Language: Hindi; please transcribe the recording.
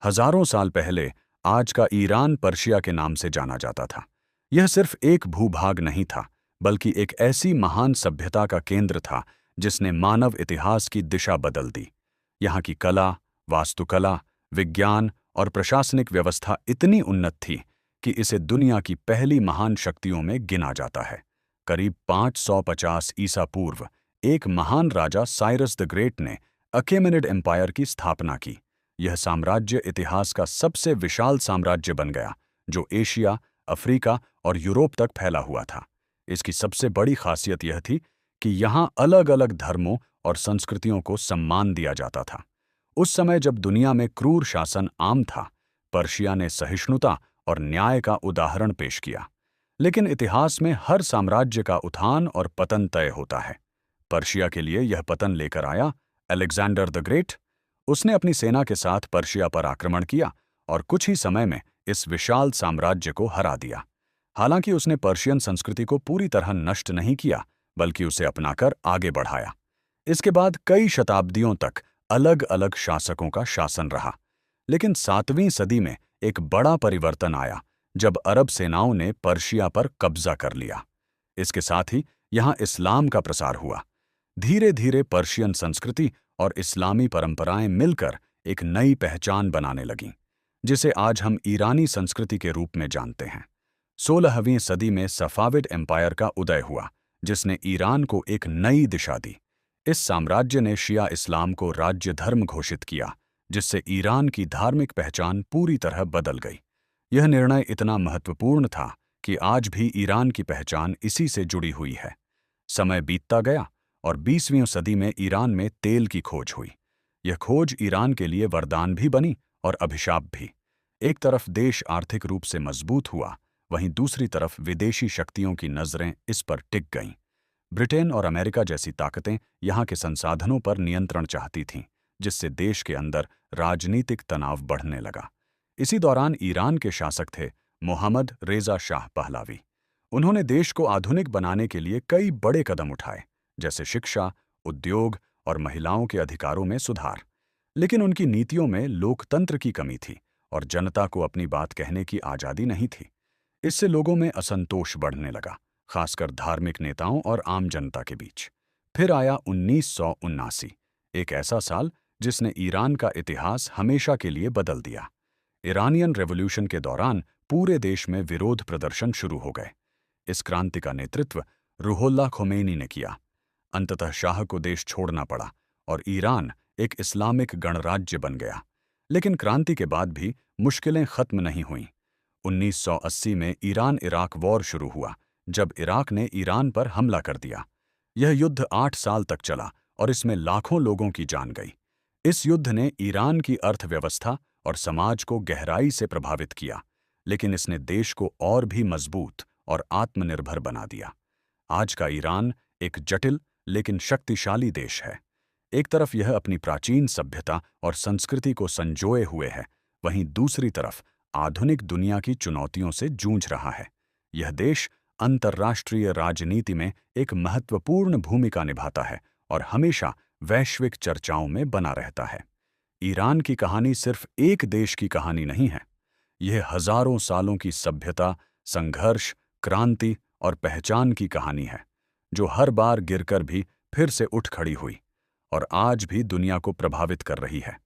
हजारों साल पहले आज का ईरान पर्शिया के नाम से जाना जाता था। यह सिर्फ एक भूभाग नहीं था, बल्कि एक ऐसी महान सभ्यता का केंद्र था जिसने मानव इतिहास की दिशा बदल दी। यहाँ की कला, वास्तुकला, विज्ञान और प्रशासनिक व्यवस्था इतनी उन्नत थी कि इसे दुनिया की पहली महान शक्तियों में गिना जाता है। करीब 550 ईसा पूर्व एक महान राजा साइरस द ग्रेट ने अखेमेनिड एम्पायर की स्थापना की। यह साम्राज्य इतिहास का सबसे विशाल साम्राज्य बन गया, जो एशिया, अफ्रीका और यूरोप तक फैला हुआ था। इसकी सबसे बड़ी खासियत यह थी कि यहाँ अलग-अलग धर्मों और संस्कृतियों को सम्मान दिया जाता था। उस समय जब दुनिया में क्रूर शासन आम था, पर्शिया ने सहिष्णुता और न्याय का उदाहरण पेश किया। लेकिन इतिहास में हर साम्राज्य का उत्थान और पतन तय होता है। पर्शिया के लिए यह पतन लेकर आया अलेक्जेंडर द ग्रेट। उसने अपनी सेना के साथ पर्शिया पर आक्रमण किया और कुछ ही समय में इस विशाल साम्राज्य को हरा दिया। हालांकि उसने पर्शियन संस्कृति को पूरी तरह नष्ट नहीं किया, बल्कि उसे अपनाकर आगे बढ़ाया। इसके बाद कई शताब्दियों तक अलग-अलग शासकों का शासन रहा। लेकिन 7वीं सदी में एक बड़ा परिवर्तन आया, जब अरब सेनाओं ने पर्शिया पर कब्जा कर लिया। इसके साथ ही यहाँ इस्लाम का प्रसार हुआ। धीरे-धीरे पर्शियन संस्कृति और इस्लामी परंपराएं मिलकर एक नई पहचान बनाने लगीं, जिसे आज हम ईरानी संस्कृति के रूप में जानते हैं। 16वीं सदी में सफाविड एम्पायर का उदय हुआ, जिसने ईरान को एक नई दिशा दी। इस साम्राज्य ने शिया इस्लाम को राज्य धर्म घोषित किया, जिससे ईरान की धार्मिक पहचान पूरी तरह बदल गई। यह निर्णय इतना महत्वपूर्ण था कि आज भी ईरान की पहचान इसी से जुड़ी हुई है। समय बीतता गया और 20वीं सदी में ईरान में तेल की खोज हुई। यह खोज ईरान के लिए वरदान भी बनी और अभिशाप भी। एक तरफ देश आर्थिक रूप से मजबूत हुआ, वहीं दूसरी तरफ विदेशी शक्तियों की नजरें इस पर टिक गईं। ब्रिटेन और अमेरिका जैसी ताकतें यहाँ के संसाधनों पर नियंत्रण चाहती थीं, जिससे देश के अंदर राजनीतिक तनाव बढ़ने लगा। इसी दौरान ईरान के शासक थे मोहम्मद रेजा शाह पहलावी। उन्होंने देश को आधुनिक बनाने के लिए कई बड़े कदम उठाए, जैसे शिक्षा, उद्योग और महिलाओं के अधिकारों में सुधार। लेकिन उनकी नीतियों में लोकतंत्र की कमी थी और जनता को अपनी बात कहने की आज़ादी नहीं थी। इससे लोगों में असंतोष बढ़ने लगा, खासकर धार्मिक नेताओं और आम जनता के बीच। फिर आया 1979, एक ऐसा साल जिसने ईरान का इतिहास हमेशा के लिए बदल दिया। ईरानियन रेवोल्यूशन के दौरान पूरे देश में विरोध प्रदर्शन शुरू हो गए। इस क्रांति का नेतृत्व रूहुल्लाह खोमेनी ने किया। अंततः शाह को देश छोड़ना पड़ा और ईरान एक इस्लामिक गणराज्य बन गया। लेकिन क्रांति के बाद भी मुश्किलें खत्म नहीं हुईं। 1980 में ईरान-इराक वॉर शुरू हुआ, जब इराक ने ईरान पर हमला कर दिया। यह युद्ध 8 साल तक चला और इसमें लाखों लोगों की जान गई। इस युद्ध ने ईरान की अर्थव्यवस्था और समाज को गहराई से प्रभावित किया, लेकिन इसने देश को और भी मजबूत और आत्मनिर्भर बना दिया। आज का ईरान एक जटिल लेकिन शक्तिशाली देश है। एक तरफ यह अपनी प्राचीन सभ्यता और संस्कृति को संजोए हुए है, वहीं दूसरी तरफ आधुनिक दुनिया की चुनौतियों से जूझ रहा है। यह देश अंतर्राष्ट्रीय राजनीति में एक महत्वपूर्ण भूमिका निभाता है और हमेशा वैश्विक चर्चाओं में बना रहता है। ईरान की कहानी सिर्फ एक देश की कहानी नहीं है। यह हजारों सालों की सभ्यता, संघर्ष, क्रांति और पहचान की कहानी है, जो हर बार गिरकर भी फिर से उठ खड़ी हुई और आज भी दुनिया को प्रभावित कर रही है।